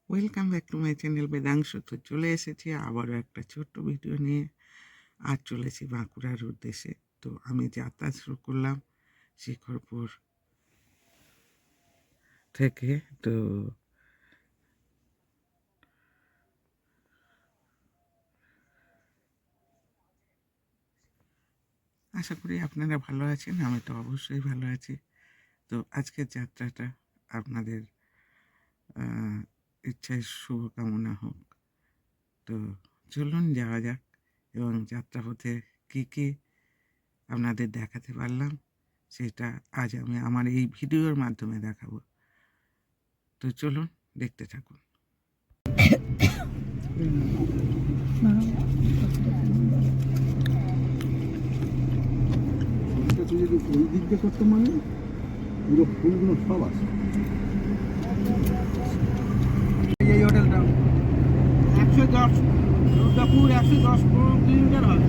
Welcome back to my channel Vedanshu. তো চলে এসেছি আবারও একটা ছোট্ট ভিডিও নিয়ে। আজ চলেছি বাঁকুড়ার উদ্দেশ্যে। তো আমি যাত্রা শুরু করলাম শিখরপুর থেকে। তো আশা করি আপনারা ভালো আছেন, আমি তো অবশ্যই ভালো আছি। তো আজকের যাত্রাটা আপনাদের ইচ্ছায় শুভকামনা হোক। তো চলুন যাওয়া যাক, এবং যাত্রাপথে কী কী আপনাদের দেখাতে পারলাম সেটা আজ আমি আমার এই ভিডিওর মাধ্যমে দেখাবো। তো চলুন দেখতে থাকুন। তুই যদি ওই দিক দিয়ে করতে মানে পুরো ফুলগুলো সব আছে। এই হোটেলটা 110 দুর্গাপুর 110 কিলোমিটার হবে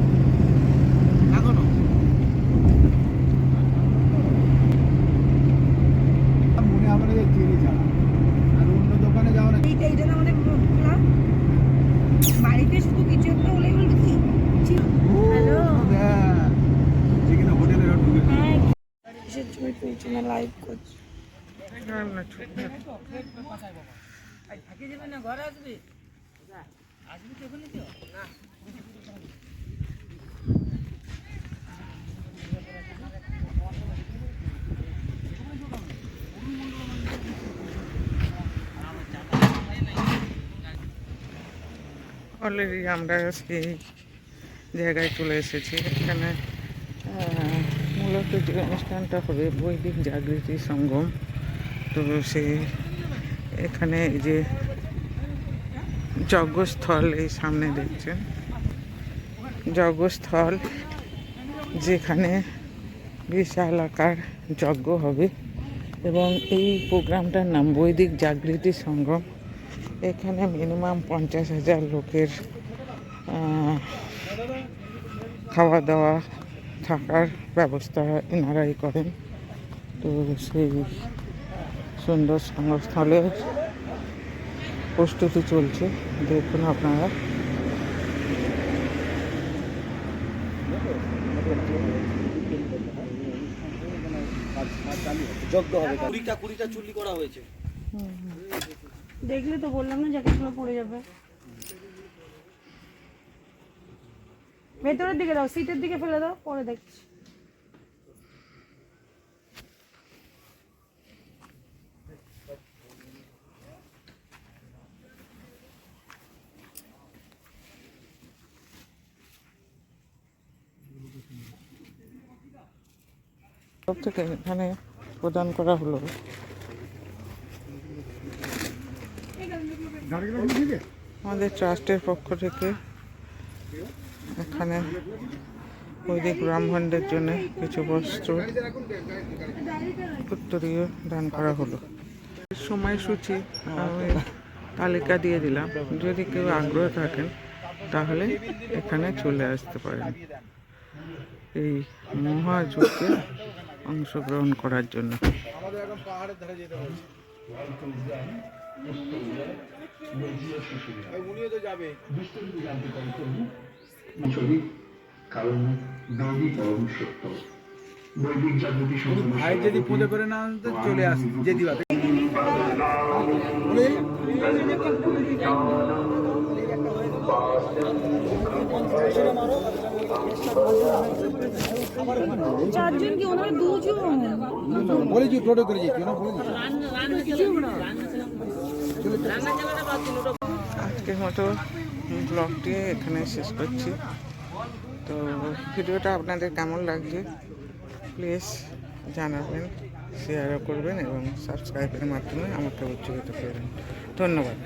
এখনো। মনে আমার চিনি ছাড়া আর অন্য দোকানে যাওয়া না। এইটা আমাদের বাড়িতে শুধু কিছু একটা হলেই বলতে কি হ্যালো যেখানে হোটেলের ঢুকে কিসের ছবি তুলছি না লাইভ করছি। থাকে যাবে না, ঘরে আসবি আসবি তখনই তো না। অলরেডি আমরা সেই জায়গায় চলে এসেছি। এখানে মূলত যে অনুষ্ঠানটা হবে বৈদিক জাগৃতি সঙ্গম। তো এখানে এই যে যজ্ঞস্থল এই সামনে দেখছেন, যজ্ঞস্থল, যেখানে বিশাল আকার যজ্ঞ হবে। এবং এই প্রোগ্রামটার নাম বৈদিক জাগৃতি সঙ্গম। এখানে মিনিমাম 50,000 লোকের খাওয়া দাওয়া থাকার ব্যবস্থা এনারাই করেন। তো সেই সুন্দর সংস্থলের প্রস্তুতি চলছে, দেখুন আপনারা। কুড়িটা চুল্লি করা হয়েছে। দেখলে তো বললাম না জ্যাকেটগুলো পড়ে যাবে। ভেতরের দিকে দাও, সিটের দিকে ফেলে দাও, পরে দেখছি। সব থেকে এখানে প্রদান করা হলো আমাদের ট্রাস্টের পক্ষ থেকে এখানে বৈদিক ব্রাহ্মণদের জন্য কিছু বস্ত্র উত্তরীয় দান করা হলো। সময়সূচি আমি তালিকা দিয়ে দিলাম, যদি কেউ আগ্রহ থাকেন তাহলে এখানে চলে আসতে পারেন এই মহাযজ্ঞে অংশগ্রহণ করার জন্য। আমাদের এখন পাহাড়ের ধারে যেতে হবে। উনিও তো যাবে। ভাই যদি পুজো করে না তো চলে আসি যে দিবা চারজন কি ওনার দুজন বলেছি টোটো করে যেতে না আজকের মতো ব্লগটি এখানে শেষ করছি। তো ভিডিওটা আপনাদের কেমন লাগছে প্লিজ জানাবেন, শেয়ারও করবেন এবং সাবস্ক্রাইবের মাধ্যমে আমাকে উৎসাহিত করবেন। ধন্যবাদ।